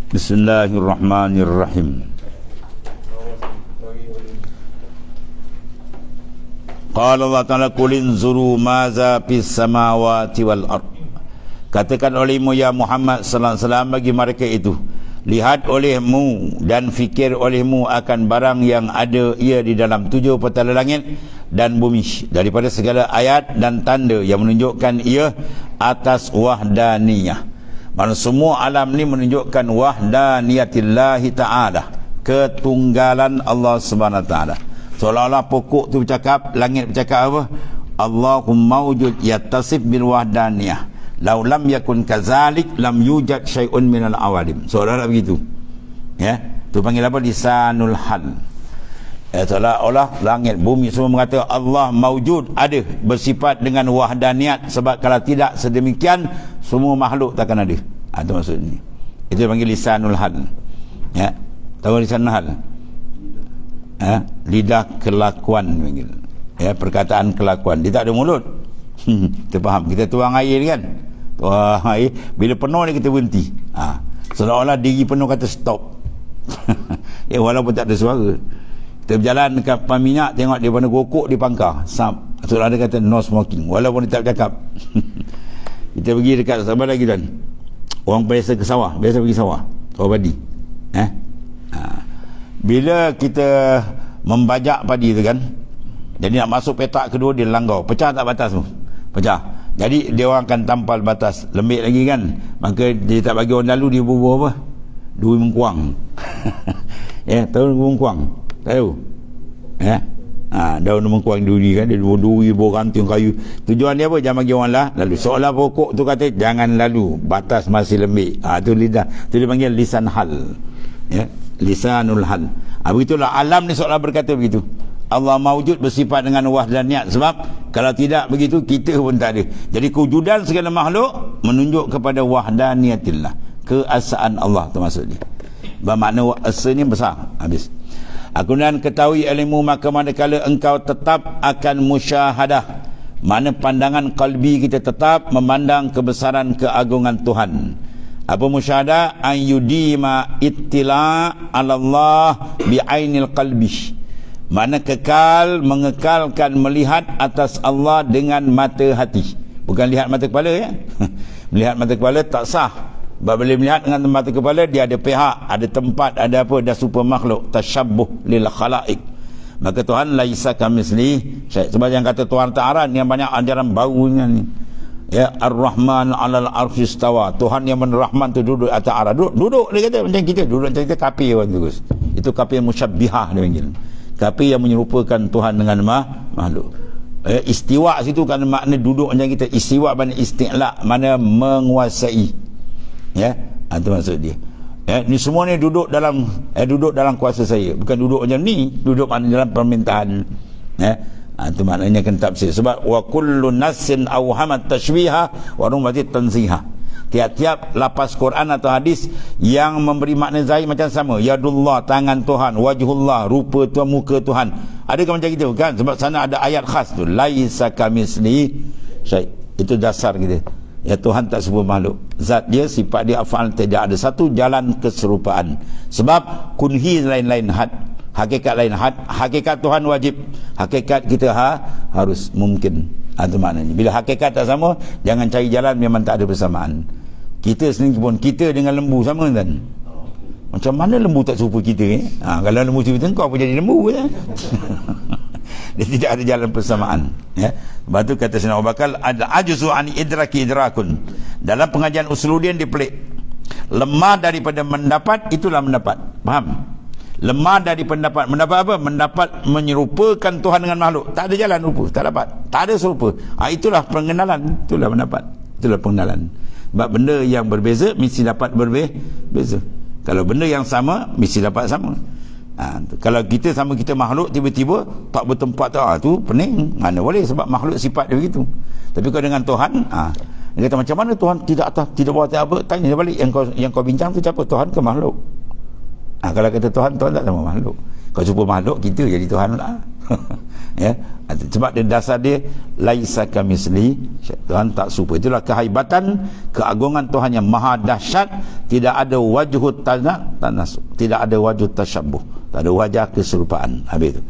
Bismillahirrahmanirrahim. Qala Allah Ta'ala qulin zuru maza fis samawati wal ard. Katakan olehmu ya Muhammad sallallahu alaihi wasallam bagi mereka itu, lihat olehmu dan fikir olehmu akan barang yang ada ia di dalam 7 petala langit dan bumi, daripada segala ayat dan tanda yang menunjukkan ia atas wahdaniyah. Maksudnya semua alam ni menunjukkan wahdaniyatillahi ta'ala, ketunggalan Allah Subhanahu Wa Ta'ala. Seolah-olah pokok tu bercakap, langit bercakap apa? Allahumma wujud yattasif bil wahdaniyah. Lau lam yakun kazalik lam yujad syai'un minal awalim. Seolah-olah begitu. Ya, tu panggil apa? Lisanul hal. Seolah-olah langit, bumi semua mengata Allah mawujud, ada, bersifat dengan wahdaniyat, sebab kalau tidak sedemikian semua makhluk takkan ada. Itu maksudnya. Itu panggil lisanul hal. Ya, tahu lisanul hal? Lidah kelakuan panggil. Ya, perkataan kelakuan. Dia tak ada mulut. Kita faham. Kita tuang air kan? Tuang air, bila penuh ni kita berhenti. Seolah-olah diri penuh kata stop. Ya, walaupun tak ada suara. Kita berjalan dekat pan minyak, tengok dia pada gokok di pangkar. Seolah dia kata no smoking, walaupun dia tak bercakap. Kita pergi dekat sabar lagi dan orang biasa ke sawah, biasa pergi sawah, sawah padi. Bila kita membajak padi tu kan, jadi nak masuk petak kedua dia langgar, pecah tak batas tu? Pecah. Jadi dia orang akan tampal batas, lembik lagi kan, maka dia tak bagi orang lalu, dia bubuh apa? Duri mengkuang. Ya, tahu duri mengkuang? Tahu? Ya. Daun mengkuang duri kan, dia duri ranting kayu. Tujuan dia apa? Jangan bagi orang lah lalu. Seolah pokok tu kata jangan lalu, batas masih lembik. Tu lidah. Tu dia panggil lisan hal. Ya, lisanul hal. Begitulah alam ni seolah berkata begitu. Allah mawujud, bersifat dengan wahdaniyat, sebab kalau tidak begitu kita pun tak ada. Jadi kewujudan segala makhluk menunjuk kepada wahdaniyatillah, keesaan Allah tu maksudnya. Bermakna esa ni besar. Habis. Kemudian ketahui ilmu, maka manakala engkau tetap akan musyahadah, mana pandangan qalbi kita tetap memandang kebesaran keagungan Tuhan. Apa musyahadah? An yudima ittila ala Allah bi'ainil qalbi, mana kekal mengekalkan melihat atas Allah dengan mata hati, bukan lihat mata kepala ya. Melihat mata kepala tak sah. Sebab boleh melihat dengan mata kepala, dia ada pihak, ada tempat, ada apa, dah super makhluk, tasyabbuh lil khalaik. Maka Tuhan laisa kamisli syai'. Sebab yang kata Tuhan Ta'ala ni yang banyak ajaran barunya ni. Ya, Ar-Rahman 'alal arsy istawa. Tuhan yang Rahman tu duduk atas arah. Duduk dia kata macam kita, duduk macam kita kafir orang tu. Itu kafir musyabbihah dia panggil. Kafir yang menyerupakan Tuhan dengan makhluk. Istiwa situ kan makna duduk macam kita. Istiwa makna isti'la, mana menguasai. Ya, itu maksud dia. Ya, ni semua ni duduk dalam kuasa saya, bukan duduk macam ni, duduk dalam permintaan. Ya, itu maknanya kan tafsir. Sebab wa kullu nassin awhamat tashbiha wa rumati tanziha. Tiap-tiap lapas Quran atau hadis yang memberi makna zahir macam sama. Yadullah, tangan Tuhan, wajhullah, rupa Tuhan, muka Tuhan. Adakah macam itu kan? Sebab sana ada ayat khas tu, laisa kamisli syai'. Itu dasar kita. Ya, Tuhan tak serupa makhluk. Zat dia, sifat dia, af'al, tidak ada satu jalan keserupaan. Sebab kunhi lain-lain had, hakikat lain had. Hakikat Tuhan wajib, hakikat kita harus mungkin. Itu maknanya. Bila hakikat tak sama, jangan cari jalan, memang tak ada persamaan. Kita sendiri pun, kita dengan lembu sama kan? Macam mana lembu tak serupa kita? Kalau lembu serupa kau pun jadi lembu ya? Dia tidak ada jalan persamaan. Ya. Sebab tu kata Sayyidina Abu Bakar, al-ajzu an idraki idrakun. Dalam pengajian Usuluddin dia pelik. Lemah daripada mendapat, itulah mendapat. Faham? Lemah daripada mendapat apa? Mendapat menyerupakan Tuhan dengan makhluk. Tak ada jalan rupa, tak dapat. Tak ada serupa. Itulah pengenalan, itulah mendapat. Itulah pengenalan. Sebab benda yang berbeza mesti dapat berbeza. Kalau benda yang sama mesti dapat sama. Kalau kita sama kita makhluk tiba-tiba tak bertempat tu pening. Mana boleh, sebab makhluk sifat dia begitu. Tapi kalau dengan Tuhan, dia kata macam mana Tuhan tidak buat apa? Tanya dia balik, yang kau bincang tu siapa? Tuhan ke makhluk? Kalau kata Tuhan tak sama makhluk. Kau jumpa makhluk, kita jadi Tuhan lah. Ya, sebab dia dasar dia laisa kamisli, Tuhan tak serupa. Itulah kehaibatan, keagungan Tuhan yang maha dahsyat. Tidak ada wajhut tanasub, tidak ada wajh tashabbuh, tak ada wajah keserupaan. Habis itu.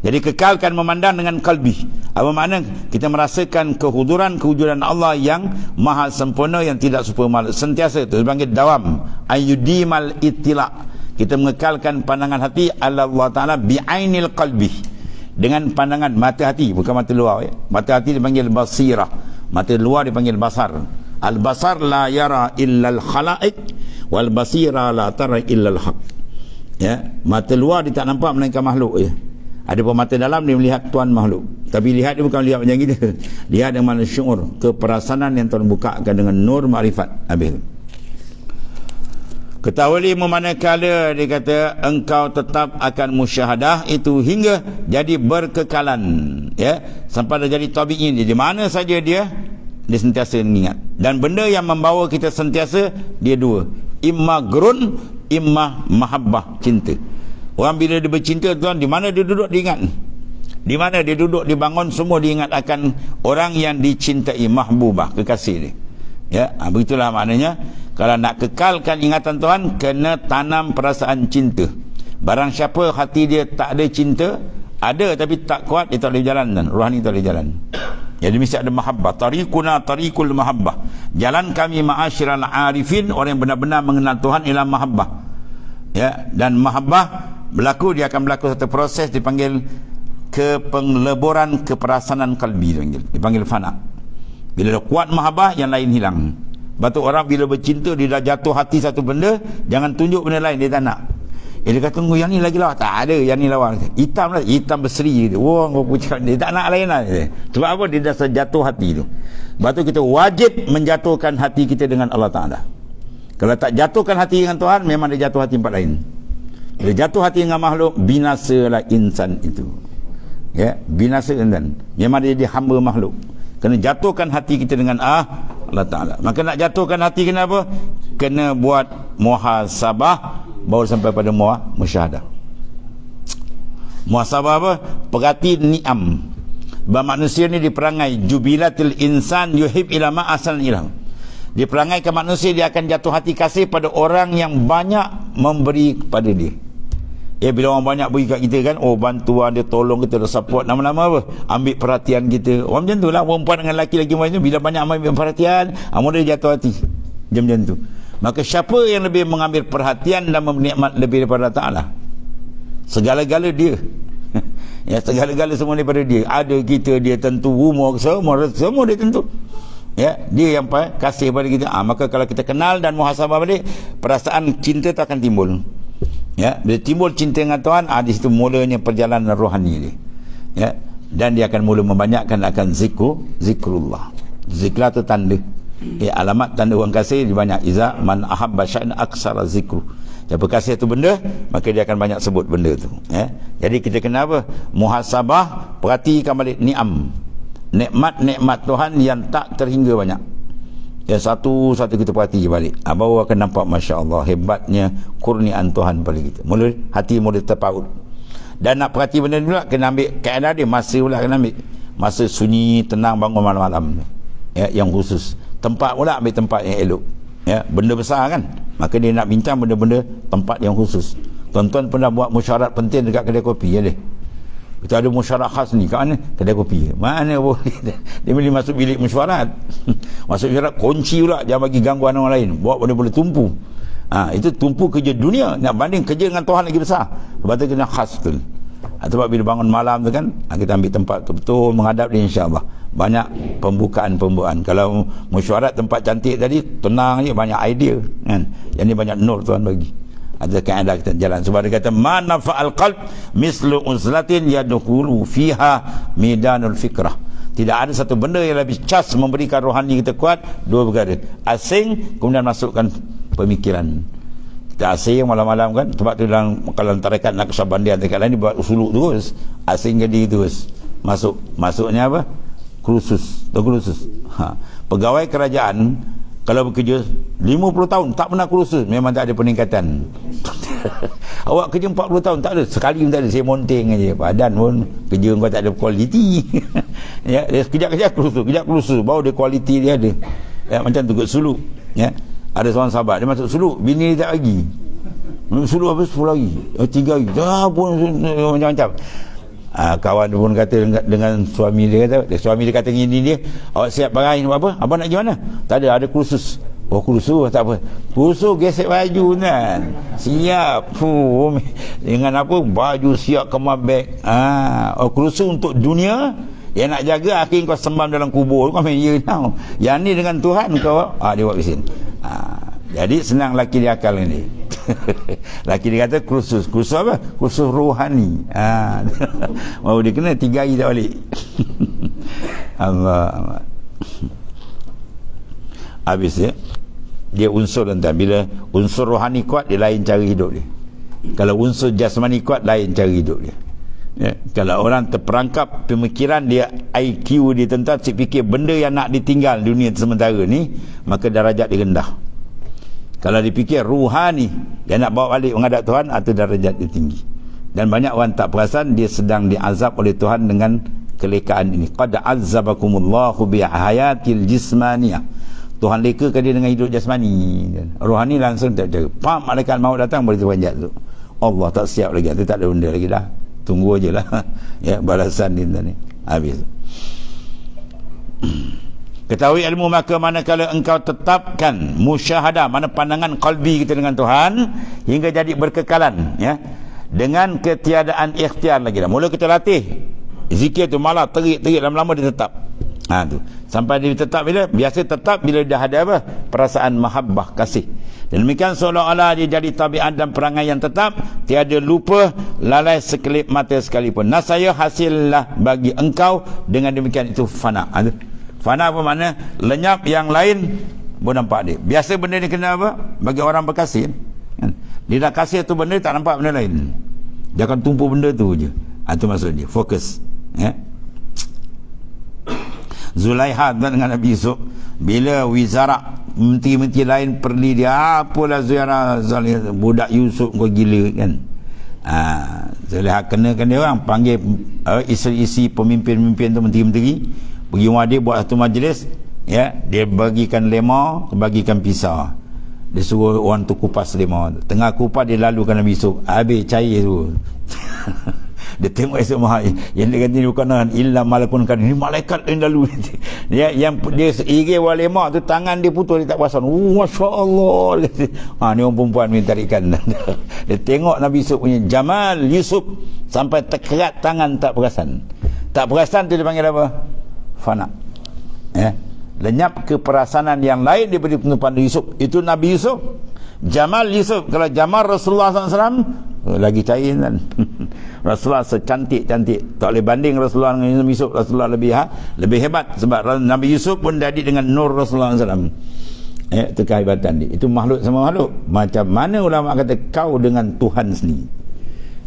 Jadi kekalkan memandang dengan kalbi. Apa makna? Kita merasakan kewujudan Allah yang maha sempurna, yang tidak serupa makhluk, sentiasa. Itu dipanggil dawam, ayyudimal ittila. Kita mengekalkan pandangan hati ala Allah Ta'ala bi'ainil qalbi, dengan pandangan mata hati, bukan mata luar. Mata hati dipanggil basirah, mata luar dipanggil basar. Al-basar la yara illa al-khalaiq, wal basira la tara illa al-haq. Ya, mata luar dia tak nampak melainkan makhluk je. Ada pun mata dalam dia melihat tuan makhluk. Tapi lihat dia bukan lihat macam kita. Lihat dengan mana syuur, keperasanan yang Tuhan bukakan dengan nur ma'rifat. Habis. Ketahuilah manakala dia kata engkau tetap akan musyahadah itu hingga jadi berkekalan, ya, sampai dah jadi tabi'in. Di mana saja dia sentiasa mengingat. Dan benda yang membawa kita sentiasa dia dua, imma grun, imma mahabbah, cinta. Orang bila dia bercinta tuan, di mana dia duduk dia ingat. Di mana dia duduk dibangun semua dia ingat akan orang yang dicintai, mahbubah, kekasih dia. Ya, begitulah maknanya. Kalau nak kekalkan ingatan Tuhan, kena tanam perasaan cinta. Barang siapa hati dia tak ada cinta, ada tapi tak kuat, dia tak boleh jalan, dan rohani tak boleh jalan. Jadi mesti ada mahabbah. Tariquna tariqul mahabbah. Jalan kami ma'asyiral arifin, orang yang benar-benar mengenal Tuhan, ialah mahabbah. Ya, dan mahabbah berlaku, dia akan berlaku satu proses dipanggil kepengleburan keperasanan kalbi, dipanggil fana. Bila dah kuat mahabbah, yang lain hilang. Batu orang bila bercinta, dia dah jatuh hati satu benda, jangan tunjuk benda lain, dia tak nak. Dia kata tunggu yang ni lagi lawa. Tak ada, yang ni lawa. Hitam lah, hitam berseri. Wah, dia tak nak lain lah. Sebab apa? Dia dah jatuh hati tu. Sebab tu kita wajib menjatuhkan hati kita dengan Allah Ta'ala. Kalau tak jatuhkan hati dengan Tuhan, memang dia jatuh hati tempat lain. Dia jatuh hati dengan makhluk, binasalah insan itu. Ya, binasa insan. Memang dia hamba makhluk. Kena jatuhkan hati kita dengan Allah Ta'ala. Maka nak jatuhkan hati kena apa? Kena buat muhasabah, baru sampai pada musyahadah. Muhasabah apa? Perhati ni'am. Bahawa manusia ni diperangai jubilatil insan yuhib ila ma'asan ilah. Diperangaikan manusia, dia akan jatuh hati kasih pada orang yang banyak memberi kepada dia. Ya, bila orang banyak beri kat kita kan, oh bantuan dia, tolong kita, dia support, nama-nama apa, ambil perhatian kita. Orang macam tu lah, perempuan dengan lelaki macam tu, bila banyak ambil perhatian, dia jatuh hati macam tu. Maka siapa yang lebih mengambil perhatian dan menikmat lebih daripada Ta'ala? Segala-gala dia. Ya, segala-gala semua daripada dia. Ada kita, dia tentu, umur semua dia tentu. Ya, dia yang kasih pada kita. Maka kalau kita kenal dan muhasabah balik, perasaan cinta tak akan timbul. Ya, bila timbul cinta dengan Tuhan, di situ mulanya perjalanan rohani dia. Ya, dan dia akan mula membanyakkan akan zikrullah. Ziklah tu tanda. Ya, alamat tanda orang kasih dia banyak. Iza man ahabba syai'an aksara zikru. Siapa kasih tu benda, maka dia akan banyak sebut benda tu. Ya, jadi kita kena apa? Muhasabah, perhatikan balik ni'am. Nikmat-nikmat Tuhan yang tak terhingga banyak. Yang satu-satu kita perhati je balik. Baru akan nampak Masya Allah hebatnya kurniaan Tuhan pada kita. Mula hati mula terpaut. Dan nak perhati benda ni pula, kena ambil kaedah dia, masa pula kena ambil. Masa sunyi, tenang, bangun malam-malam. Ya, yang khusus. Tempat pula ambil tempat yang elok. Ya, benda besar kan. Maka dia nak bincang benda-benda tempat yang khusus. Tuan-tuan pernah buat musyarat penting dekat kedai kopi ya deh. Kita ada musyarat khas ni kat mana? Kedai kopi. Mana boleh dia boleh masuk bilik mesyuarat. Masuk mesyuarat kunci pula, jangan bagi gangguan orang lain. Buat boleh tumpu. Itu tumpu kerja dunia, nak banding kerja dengan Tuhan lagi besar. Sebab tu kena khas betul. Sebab bila bangun malam tu kan, kita ambil tempat tu betul menghadap dia, insya-Allah. Banyak pembukaan. Kalau mesyuarat tempat cantik tadi, tenang je, banyak idea kan. Yang ni banyak nur Tuhan bagi. Ada kaedah kita jalan. Sebab dia kata mana fa'al qalb mislu uzlatin yadkhulu fiha midanul fikrah. Tidak ada satu benda yang lebih cas memberikan rohani kita kuat. Dua perkara, asing kemudian masukkan pemikiran. Kita asing malam-malam kan, sebab tu dalam kalau tarekat Naqsybandiah dekat lain dia buat usuluk terus, asing jadi terus masuknya apa, kursus. Pegawai kerajaan kalau bekerja 50 tahun tak pernah kursus, memang tak ada peningkatan. Awak kerja 40 tahun tak ada, sekali pun tak ada. Saya monteng aja. Badan pun kerja kau tak ada kualiti. Ya, dia kejap-kejap kerusu, baru dia kualiti dia ada. Ya, macam tu kot suluk. Ya. Ada seorang sahabat dia masuk suluk, bini dia tak lagi. Suluk apa 10 hari, 3 hari. Pun macam-macam. Kawan pun kata dengan suami dia kata, suami dia kata gini dia, awak siap pakai apa? Abang nak pergi mana? Tak ada kursus. Oh kursus tak apa. Kursus gesek baju kan. Siap. Dengan apa? Baju siap kemas beg. Kursus untuk dunia. Dia nak jaga akhir kau sembam dalam kubur. Kau main je tau. Yang ni dengan Tuhan kau dia buat mesin. Jadi senang laki dia akal ni. Laki dia kata kursus apa? Kursus rohani. Mau dia kena 3 hari tak balik. Allah. Habis ya. Dia unsur tentang bila unsur rohani kuat, dia lain cara hidup dia. Kalau unsur jasmani kuat, lain cara hidup dia. Ya. Kalau orang terperangkap pemikiran dia, IQ dia tentang si fikir benda yang nak ditinggal dunia sementara ni, maka darajat dia rendah. Kalau dipikir ruhani, dia nak bawa balik menghadap Tuhan, atau darajat dia tinggi. Dan banyak orang tak perasan dia sedang diazab oleh Tuhan dengan kelekaan ini. Qad azzabakumullahu bihayatil jismaniyah. Tuhan lekakan dia dengan hidup jasmani. Rohani langsung tak jaga. Pam, malaikat maut datang boleh terpanjat tu. Allah tak siap lagi. Dia tak ada benda lagi dah. Tunggu aje lah. Ya, balasan dia ni. Habis. Ketahui ilmu, maka manakala engkau tetapkan musyahadah, mana pandangan qalbi kita dengan Tuhan, hingga jadi berkekalan, ya, dengan ketiadaan ikhtiar lagi dah. Mula kita latih zikir tu, malah terik-terik, lama-lama dia tetap. Tu sampai dia tetap bila biasa tetap bila dah ada apa, perasaan mahabbah, kasih. Dan demikian seolah-olah dia jadi tabiat dan perangai yang tetap, tiada lupa, lalai sekelip mata sekalipun. Nasaya hasillah bagi engkau dengan demikian itu fana. Fana apa makna? Lenyap, yang lain pun nampak dia. Biasa benda ni kena apa? Bagi orang berkasih kan? Dia dah kasih tu benda, tak nampak benda lain. Dia akan tumpu benda tu je. Itu maksud dia, fokus. Ya. Zulaiha dengan Nabi Yusuf, bila wizara menteri-menteri lain perli dia, apalah Zulaiha, budak Yusuf kau gila kan. Zulaiha kenakan dia orang panggil isi-isi pemimpin-pemimpin tu, menteri-menteri, pergi rumah dia, buat satu majlis, ya, dia bagikan lemau, bagikan pisau, dia suruh orang tu kupas lemau. Tengah kupas dia lalukan Nabi Yusuf, habis cair tu. Dia tengok esok mahal yang dia kata ni bukan illa malakun kan, ni malaikat yang lalu. Dia yang dia iri wal lemak tu, tangan dia putus, dia tak perasan. Masya-Allah. Ni orang perempuan minta tarikan. Dia tengok Nabi Yusuf punya Jamal Yusuf sampai terkerat tangan, tak perasan. Tak perasan tu dia panggil apa? Fana. Ya. Lenyap keperasanan yang lain daripada penutupan Yusuf. Itu Nabi Yusuf. Jamal Yusuf. Kalau Jamal Rasulullah SAW lagi cair kan. Rasulullah secantik-cantik, tak boleh banding Rasulullah dengan Nabi Yusuf. Rasulullah lebih hebat, sebab Nabi Yusuf pun jadi dengan nur Rasulullah SAW. Itu kehebatan dia. Itu makhluk sama makhluk. Macam mana ulama kata kau dengan Tuhan sendiri,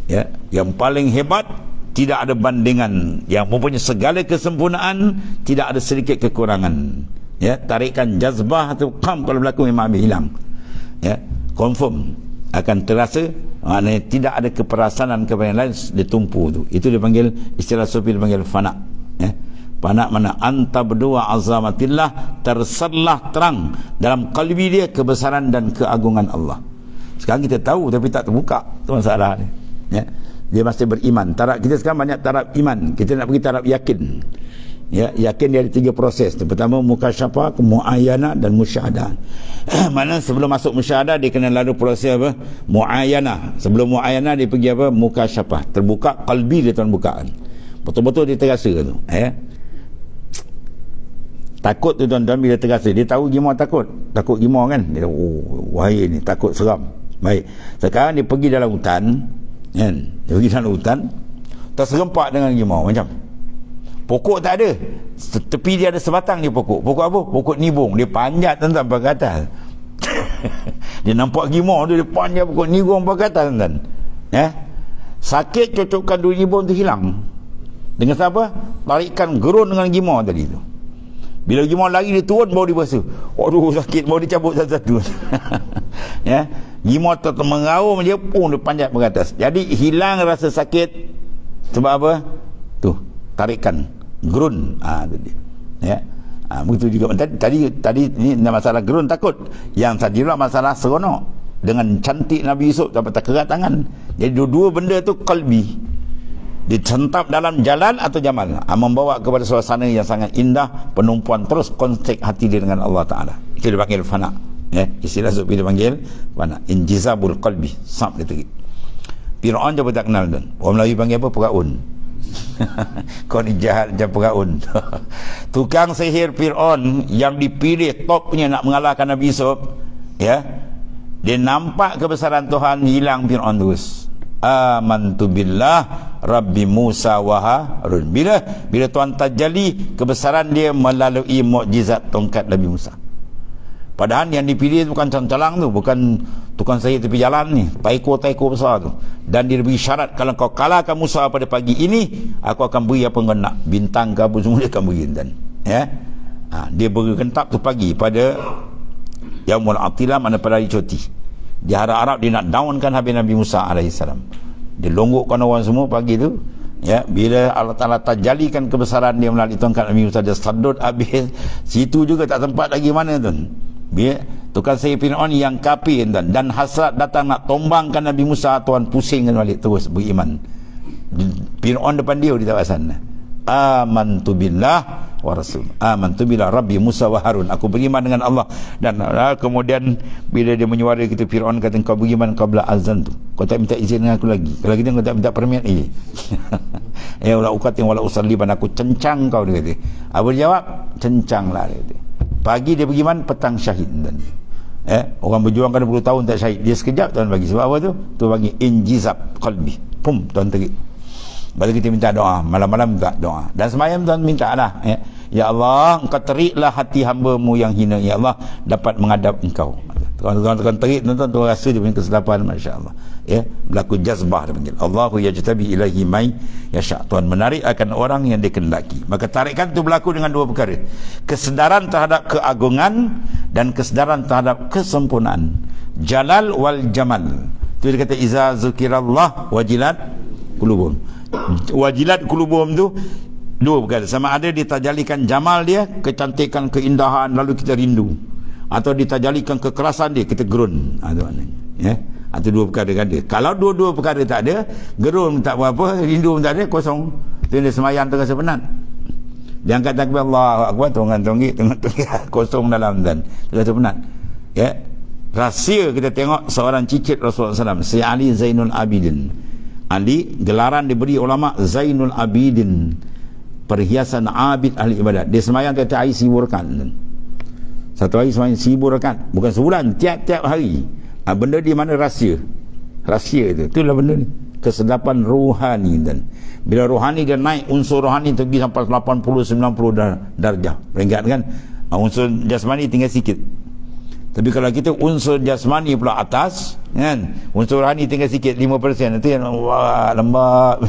ya, yang paling hebat, tidak ada bandingan, yang mempunyai segala kesempurnaan, tidak ada sedikit kekurangan. Ya, tarikan jazbah atau qam kalau berlaku memang habis hilang. Ya, confirm akan terasa, maknanya tidak ada keperasanan kepada yang lain, ditumpu tu. Itu dipanggil, istilah sufi dipanggil fana. Ya. Fana mana anta berdua azamatillah, terserlah terang dalam kalbi dia kebesaran dan keagungan Allah. Sekarang kita tahu tapi tak terbuka, tu masalah dia. Ya. Dia masih beriman. Taraf kita sekarang banyak taraf iman, kita nak pergi taraf yakin. Ya, yakin dia ada 3 proses. Pertama mukasyafah, muayyanah dan musyahadah. Mana sebelum masuk musyahadah dia kena lalu proses apa? Muayyanah. Sebelum muayyanah dia pergi apa? Mukasyafah. Terbuka qalbi dia, Tuhan bukaan. Betul-betul dia terasa tu. Takut tu tuan-tuan bila terasa. Dia tahu gimana takut. Takut gimana kan? Dia wahai ni takut seram. Baik. Sekarang dia pergi dalam hutan, kan? Dia pergi dalam hutan, terserempak dengan gimana macam pokok tak ada, tepi dia ada sebatang je pokok. Pokok apa? Pokok nibung. Dia panjat tuan-tuan sampai ke atas. Dia nampak gimau tu, dia panjat pokok nibung sampai ke atas tuan-tuan. Sakit cocokkan dua nibung tu hilang. Dengan siapa? Tarikan gerun dengan gimau tadi tu. Bila gimau lari dia turun, baru dia berasa. Aduh sakit, baru dia cabut satu-satu. Ya. Jimat meraung je pun dia panjat ke atas. Jadi hilang rasa sakit sebab apa? Tu, tarikan gerun. Tu dia. Ya. Begitu juga tadi ni masalah gerun takut. Yang tadi pula masalah seronok. Dengan cantik Nabi Yusuf dapat kerat tangan. Jadi dua-dua benda tu qalbi. Dicentap dalam jalan atau jamal. Membawa kepada suasana yang sangat indah, penumpuan terus kontak hati dia dengan Allah Ta'ala. Itu dipanggil fana. Ya, istilah Sufi dipanggil fana. Injizabul qalbi. Sam dia tadi. Fir'aun je pun tak kenal tu. Orang Melayu panggil apa? Peraun. Kau ni jahat macam peraun. Tukang sihir Fir'aun yang dipilih topnya nak mengalahkan Nabi Yusuf, ya, dia nampak kebesaran Tuhan, hilang Fir'aun terus. Amantu billah Rabbi Musa wa Harun. Bila Tuhan tajalli kebesaran dia melalui mukjizat tongkat Nabi Musa. Padahal yang dipilih bukan cancalang tu, bukan tukang sihir tepi jalan ni, taiko besar tu. Dan dia beri syarat, kalau kau kalahkan Musa pada pagi ini, aku akan beri apa kau nak, bintang ke apa semua dia akan beri. Dan ya, dia beri kentap tu pagi pada Yaumul Atilah, mana pada hari cuti. Dia harap-harap dia nak downkan habis Nabi Musa AS. Dia longgokkan orang semua pagi tu. Ya, bila Allah Ta'ala tajalikan kebesaran dia melalui tongkat Nabi Musa, dia sadut habis. Situ juga tak sempat lagi mana tu. Bila tukang sihir Fir'aun yang kafir dan hasrat datang nak tombangkan Nabi Musa, Tuhan pusingkan balik terus beriman. Fir'aun depan dia di kawasan. Amantu billah wa rasul. Amantu billah Rabbi Musa wa Harun. Aku beriman dengan Allah. Dan kemudian bila dia menyuara kita, Fir'aun kata, kau beriman qabla azan tu. Kau tak minta izin dengan aku lagi. Kalau kita kau tak minta permit lagi. Ya wala uqatin wala usalliban, aku cencang kau, dia kata. Apa dia jawab? Cencanglah, dia kata. Pagi dia beriman, petang syahid. Dan orang berjuang kan 20 tahun tak syahid. Dia sekejap Tuhan bagi. Sebab apa tu? Tu bagi injizab qalbi. Pum, Tuhan terik. Baru kita minta doa, malam-malam minta doa. Dan semayam Tuhan minta lah, ya Allah, engkau teriklah hati hamba-Mu yang hina, ya Allah, dapat menghadap engkau. Tuan-tuan terik, tuan-tuan rasa dia punya kesilapan, masya-Allah. Ya, berlaku jazbah dia panggil. Allahu yajtabi ilaihi may yasha. Tuhan menarik akan orang yang dikehendaki. Maka tarikan itu berlaku dengan dua perkara. Kesedaran terhadap keagungan dan kesedaran terhadap kesempurnaan. Jalal wal jamal. Itu dia kata iza zukirallah wajilat qulubum. Wajilat qulubum tu dua perkara. Sama ada ditajalikan jamal dia, kecantikan, keindahan, lalu kita rindu, atau ditajalikan kekerasan dia, kita gerun. Itu maknanya. Ya. Itu dua perkara kan dia. Kalau dua-dua perkara tak ada, gerun tak berapa, rindu tak ada, kosong. Dia semayang terasa penat. Dia angkat takbir Allahu Akbar, tengah-tengah kosong dalam dan terasa penat. Ya. Rahsia kita tengok seorang cicit Rasulullah SAW, si Ali Zainul Abidin. Ali gelaran diberi ulama Zainul Abidin, perhiasan abid ahli ibadat. Dia semayang tiap-tiap hari 1000 rakaat. Satu hari semayang 1000 rakaat, bukan sebulan, tiap-tiap hari. Benda di mana rahsia itu, itulah benda ni, kesedapan rohani. Dan bila rohani dia naik, unsur rohani tinggi sampai 80-90 darjah, peringkat kan. Unsur jasmani tinggal sikit. Tapi kalau kita unsur jasmani pula atas, kan, unsur rohani tinggal sikit, 5%. Itu yang wah, lembab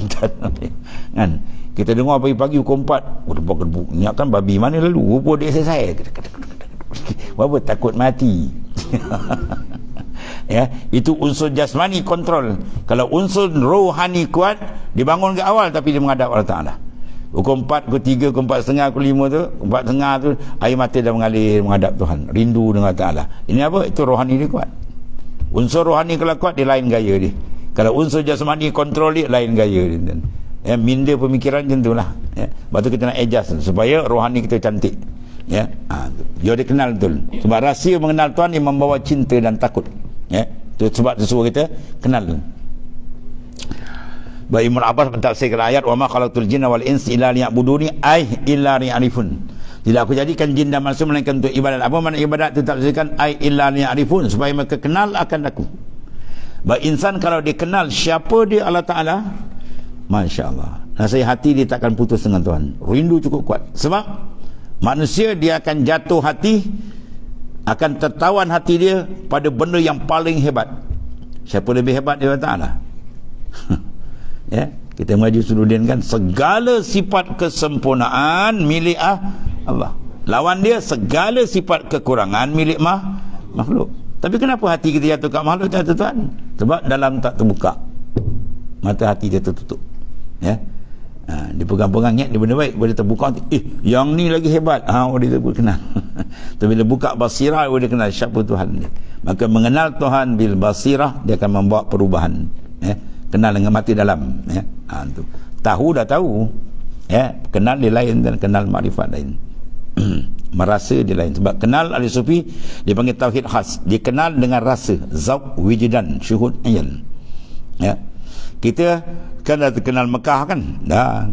kan. Kita dengar pagi-pagi pukul 4, debuk-debuk, ingatkan babi mana lalu, rupa dia saya apa, takut mati. Ya, itu unsur jasmani kontrol. Kalau unsur rohani kuat, dibangun ke awal tapi dia menghadap Allah Ta'ala. Pukul 4, pukul 3, pukul 4.30, pukul 5 tu, 4.30 tu, air mata dah mengalir menghadap Tuhan, rindu dengan Ta'ala. Ini apa? Itu rohani dia kuat. Unsur rohani kalau kuat, dia lain gaya dia. Kalau unsur jasmani kontrol dia, lain gaya dia. Ya, minda pemikiran macam tu lah. Ya. Lepas tu kita nak adjust supaya rohani kita cantik. Ya, dia kenal betul. Sebab rahsia mengenal Tuhan yang membawa cinta dan takut. Ya, itu sebab sesuatu kita kenal. Baik, Ibn Abbas mentafsirkan ayat wa ma khalaqtul jinna wal insa illa liya'buduni ay illa liya'rifun. Tidak aku jadikan jin dan manusia melainkan untuk ibadat. Apa makna ibadat? Ditafsirkan ay illa liya'rifun, supaya mereka kenal akan aku. Baik, insan kalau dia kenal siapa dia Allah Ta'ala, masya-Allah, nasihat hati dia takkan putus dengan Tuhan. Rindu cukup kuat. Sebab manusia dia akan jatuh hati, akan tertawan hati dia pada benda yang paling hebat. Siapa lebih hebat dia Allah Ta'ala? Ya, kita mengaji Suluddin kan, segala sifat kesempurnaan milik Allah. Lawan dia segala sifat kekurangan milik makhluk. Tapi kenapa hati kita jatuh kat makhluk tak tuan? Sebab dalam tak terbuka, mata hati dia tertutup. Ya, dia pegang-pegang niat dia benda baik, bila terbuka yang ni lagi hebat, dia pun kenal. Tapi bila buka basirah, dia kenal siapa Tuhan dia. Maka mengenal Tuhan bil basirah, dia akan membawa perubahan. Ya, kenal dengan mati dalam. Ya, tu. Tahu dah tahu, ya, kenal dia lain dan kenal makrifat lain. Merasa dia lain. Sebab kenal ahli sufi dipanggil tauhid khas, dia kenal dengan rasa, zauq, wujdan, syuhud, ayan. Ya, kita kan dah terkenal Mekah kan, dah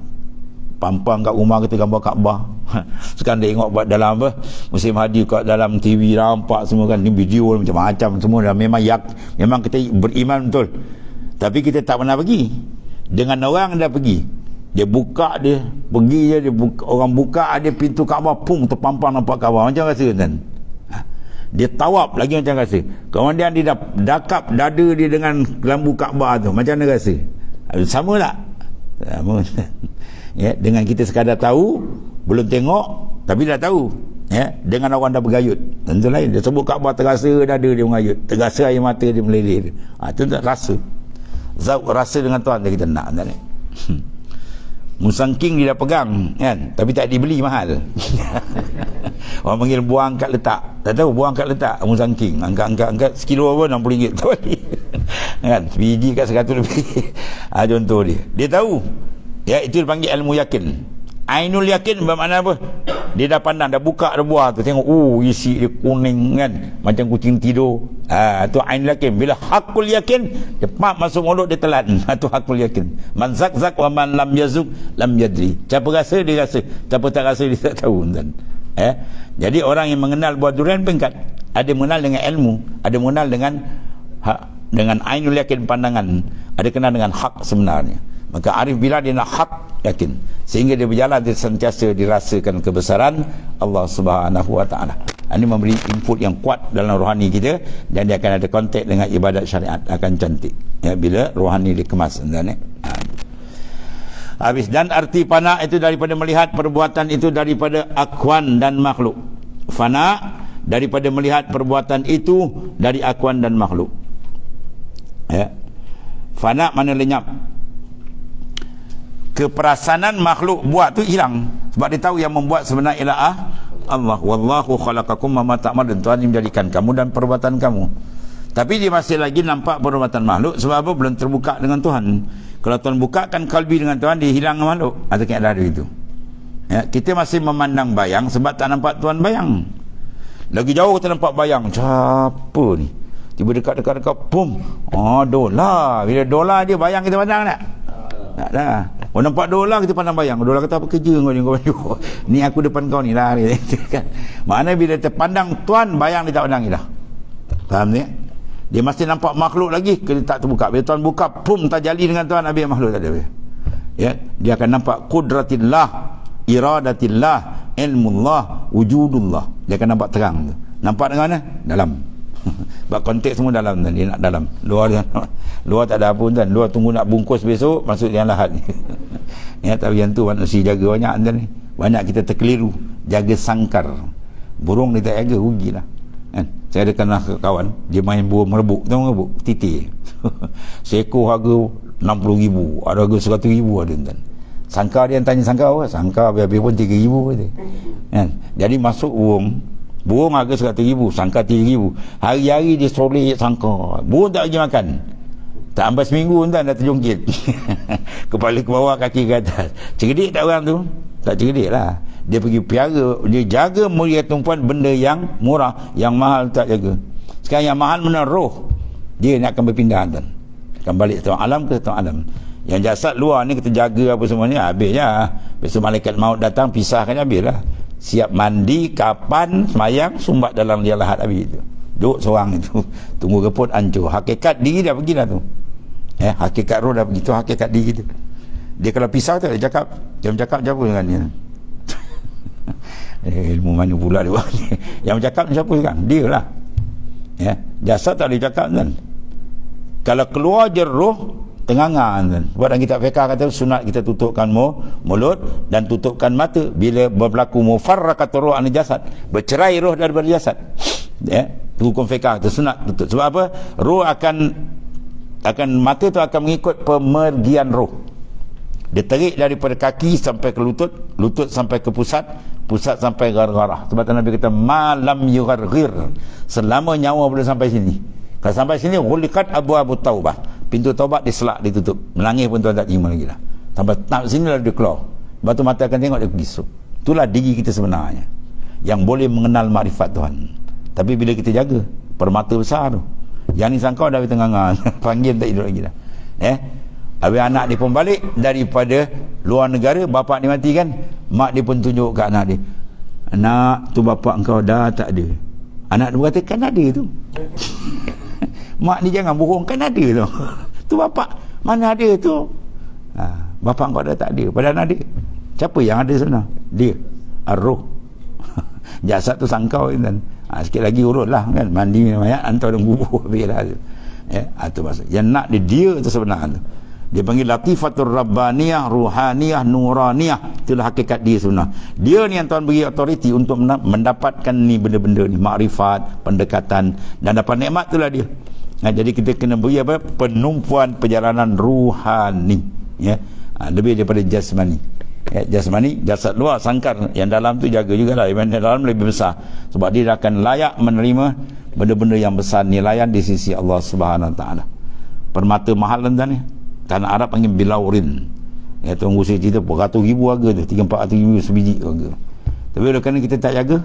pampang kat rumah kita gambar Kaabah. Sekarang dia tengok buat dalam apa, musim haji kat dalam TV nampak semua kan, ni video macam-macam semua dah. Memang kita beriman betul, tapi kita tak pernah pergi. Dengan orang dah pergi, dia buka, dia pergi je, dia buka, orang buka dia pintu Kaabah, pum, terpampang nampak Kaabah. Macam rasa kan? Dia tawaf lagi macam rasa. Kemudian dia dah dakap dada dia dengan lambu Kaabah tu, macam mana rasa? Sama tak? Sama. Ya, dengan kita sekadar tahu, belum tengok tapi dah tahu. Ya, dengan orang dah bergayut, tentu lain. Dia sebut Kaabah, terasa dada dia mengayut, terasa air mata dia meleleh. Itu tak rasa. Zauq, rasa dengan Tuhan dia kita nak tak ni? Musangking dia dah pegang kan, tapi tak dibeli, mahal. Orang panggil buang angkat letak, tak tahu buang angkat letak musangking, angkat sekilo apa RM60 tak balik. Kan, biji kat 100 lebih. Contoh dia tahu. Ya, itu dipanggil ilmu yakin. Ainul yakin bermakna apa? Dia dah pandang, dah buka dah buah tu, tengok isi dia kuning kan, macam kucing tidur. Tu ainul yakin. Bila hakul yakin, dia masuk mulut dia telan. Tu hakul yakin. Man zakzak wa man lam yazuk lam yadri. Siapa rasa dia rasa, siapa tak rasa dia tak tahu kan. Jadi orang yang mengenal buah durian pengkat, ada mengenal dengan ilmu, ada mengenal dengan ainul yakin pandangan, ada kenal dengan hak sebenarnya. Maka arif bila dia nak hak yakin, sehingga dia berjalan, dia sentiasa dirasakan kebesaran Allah Subhanahu wa taala. Ini memberi input yang kuat dalam rohani kita, dan dia akan ada kontak dengan ibadat syariat, akan cantik ya bila rohani dikemas. Habis. Dan arti fana itu daripada melihat perbuatan itu daripada akwan dan makhluk. Fana daripada melihat perbuatan itu dari akwan dan makhluk. Ya. Fana mana lenyap. Keperasanan makhluk buat tu hilang, sebab dia tahu yang membuat sebenarnya ialah Allah. Wallahu khalaqakum wa ma ta'malun. Tuhan menjadikan kamu dan perbuatan kamu. Tapi dia masih lagi nampak perbuatan makhluk, sebab apa? Belum terbuka dengan Tuhan. Kalau Tuhan bukakan kalbi dengan Tuhan, dia hilang makhluk. Atau kayak ada itu. Ya, kita masih memandang bayang sebab tak nampak Tuhan bayang. Lagi jauh kita nampak bayang. Siapa ni? Tiba dekat, pum. Dolar. Bila dolar dia bayang, kita pandang tak? Tak dah. Nampak dolar, kita pandang bayang. Dolar kata, apa kerja kau ni? Ni aku depan kau ni lah. Kan? Maknanya bila terpandang Tuhan, bayang dia tak pandang dah. Faham ni? Dia masih nampak makhluk lagi, dia tak terbuka. Bila Tuhan buka, pum, tajali dengan Tuhan, habis makhluk tak ada. Ya, dia akan nampak kudratillah, iradatillah, ilmullah, wujudullah. Dia akan nampak terang tu. Nampak dengan mana? Dalam. Sebab konteks semua dalam, dia nak dalam. Luar tak ada apa pun, luar tunggu nak bungkus besok, masuk yang lahat ni. Ya, tapi yang tu manusia jaga banyak ni. Banyak kita terkeliru, jaga sangkar. Burung dia tak jaga, rugilah. Kan? Saya ada kenal kawan, dia main burung merebuk, tahu merebuk? Titik. Seekor harga RM60,000, ada harga RM100,000 ada kan. Sangkar dia tanya sangkar apa? Sangkar habis pun RM3,000 kata. Kan? Jadi masuk burung harga RM100,000, sangkar RM3,000. Hari-hari dia soleh sangkar. Burung tak lagi makan. Tak sampai seminggu tuan dah terjungkit. Kepala ke bawah, kaki ke atas. Cerdik tak orang tu? Tak cerdik lah. Dia pergi piara, dia jaga mulia tumpuan benda yang murah, yang mahal tak jaga. Sekarang yang mahal mana roh. Dia nak akan berpindah tuan. Akan balik ke alam ke alam. Yang jasad luar ni kita jaga apa semua ni, habis je. Besok malaikat maut datang, pisahkan habis lah. Siap mandi, kapan, semayang, sumbat dalam dia lahat habis itu. Duduk seorang itu. Tunggu keput hancur. Hakikat diri dah pergi dah tu. Hakikat roh dah begitu, hakikat diri kita. Dia kalau pisau tak dia cakap, dia bercakap siapa dengan dia? Ilmu mana pula dia buat ni? Yang bercakap siapa sekarang? Dia lah. Ya, jasad tak dia cakap kan. Kalau keluar je roh, tenganga kan. Sebab dalam kitab fiqh kata sunat kita tutupkan mulut dan tutupkan mata bila berlaku mufarraqatur ruh an jasad, bercerai roh daripada jasad. Hukum fiqh tu sunat tutup. Sebab apa? Roh akan mata tu akan mengikut pemergian roh. Dia terik daripada kaki sampai ke lutut, lutut sampai ke pusat, pusat sampai garah-garah. Sebab Nabi kata malam yugharghir, selama nyawa boleh sampai sini. Kalau sampai sini ghuliqat abwabu taubah, pintu taubat diselak, ditutup. Menangis pun tuan tak terima lagi lah. Sampai tak sini lah dia keluar. Lepas tu mata akan tengok dia pergi. Itulah diri kita sebenarnya yang boleh mengenal makrifat Tuhan. Tapi bila kita jaga permata besar tu, yang ni sangkau dah tengah panggil tak hidup lagi dah. Habis anak dia pun balik daripada luar negara, bapak dia mati kan, mak dia pun tunjuk ke anak dia, anak tu bapak engkau dah tak ada. Anak dia berkata kan ada tu. Mak ni jangan bohong, kan ada tu. Tu bapak mana ada tu. Bapak engkau dah tak ada. Padahal ada. Siapa yang ada sebenarnya? Dia, ar-ruh. Jasad tu sangkau kan. Sikit lagi urut lah kan, mandi mayat hantar dalam kubur habis dah tu. Tu maksud yang nak dia tu sebenarnya tu. Dia panggil latifatur rabbaniyah, ruhaniyah, nuraniyah. Itulah hakikat dia sebenarnya. Dia ni yang Tuhan beri autoriti untuk mendapatkan ni benda-benda ni, makrifat, pendekatan, dan dapat nikmat itulah dia. Jadi kita kena beri apa? Penumpuan perjalanan ruhani, lebih daripada jasmani. Jasmani, jasad luar sangkar, yang dalam tu jaga jugalah, yang dalam lebih besar, sebab dia akan layak menerima benda-benda yang besar nilaian di sisi Allah Subhanahu Wa Taala. Permata mahal tuan ni, tanah Arab panggil bilaurin. Tunggu saya cerita beratus ribu harga tu, 300-400 ribu sebiji harga. Tapi kalau kerana kita tak jaga,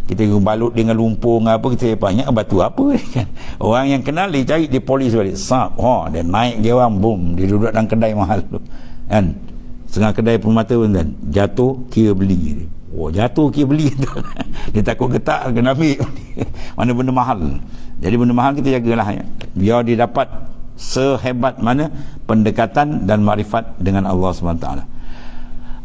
kita balut dengan lumpur dengan apa, kita banyak batu apa kan. Orang yang kenal dia cari, dia polis balik, sap, dia naik dia orang, boom, dia duduk dalam kedai mahal tu kan. Setengah kedai permata pun kan, jatuh kira beli dia. Jatuh kira beli tu. Dia takut getak kena ambil. Mana benda mahal. Jadi benda mahal kita jagalah biar dia dapat sehebat mana pendekatan dan makrifat dengan Allah SWT.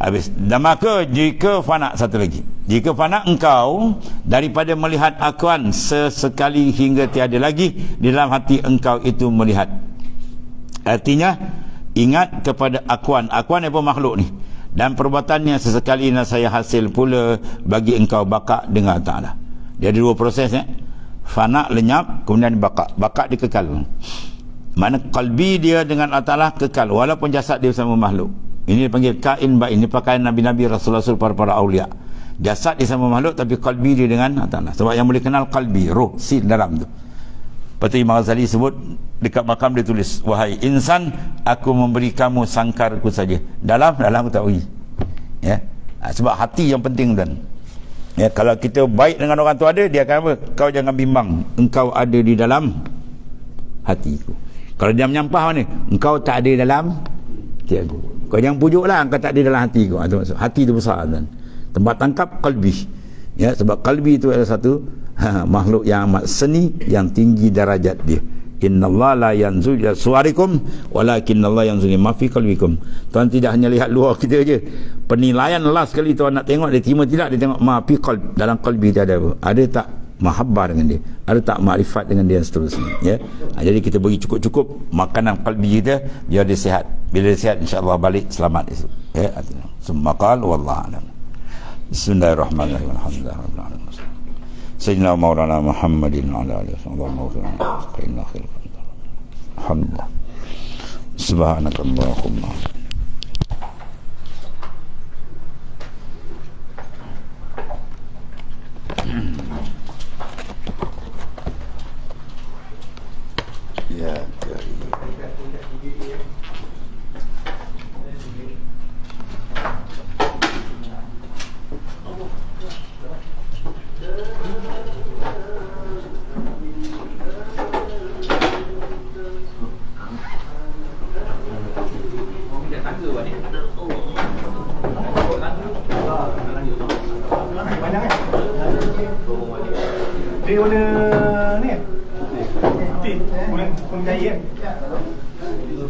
Habis. Dan maka jika fana, satu lagi, jika fana engkau daripada melihat akuan sesekali hingga tiada lagi, di dalam hati engkau itu melihat. Artinya ingat kepada akuan apa makhluk ni, dan perbuatannya sesekali saya hasil pula bagi engkau baka dengan Ta'ala. Dia ada dua prosesnya, fana lenyap, kemudian baka dia kekal. Mana kalbi dia dengan Allah Ta'ala kekal walaupun jasad dia sama makhluk. Ini dipanggil kain bain, ini pakaian Nabi-Nabi, Rasul-Rasul, para awliya. Jasad dia sama makhluk tapi kalbi dia dengan Allah Ta'ala. Sebab yang boleh kenal kalbi, roh, sil dalam tu. Lepas tu Imam Ghazali sebut dekat makam dia tulis, wahai insan, aku memberi kamu sangkarku saja, dalam aku tak beri. Sebab hati yang penting kan. Kalau kita baik dengan orang tu ada, dia akan apa? Kau jangan bimbang, engkau ada di dalam hatiku. Kalau dia menyampah mana, engkau tak ada dalam hati aku. Kau jangan pujuklah engkau tak ada dalam hatiku. Itu maksud hati tu besar kan. Tempat tangkap kalbi. Sebab kalbi itu adalah satu makhluk yang amat seni, yang tinggi darajat dia. Innallaha la yanzur ila suwarikum walakinnallaha yanzur ma fi qalbikum. Tuhan tidak hanya lihat luar kita je. Penilaian last sekali Tuhan nak tengok, dia terima tidak, dia tengok ma fi qalb, dalam qalbi dia ada apa? Ada tak mahabbah dengan dia? Ada tak makrifat dengan dia, dan seterusnya. Jadi kita bagi cukup-cukup makanan qalbi kita biar dia sihat. Bila dia sihat, insya-Allah balik selamat esok. Sumaqal wallahu a'lam. Bismillahirrahmanirrahim. Alhamdulillahirabbil alamin. Sayyidina Maulana Muhammadin ala alihi wasallam. Alhamdulillah. Subhanakallahumma. Ya Karim. Dia warna ni kan? Putih. Warna jahit kan?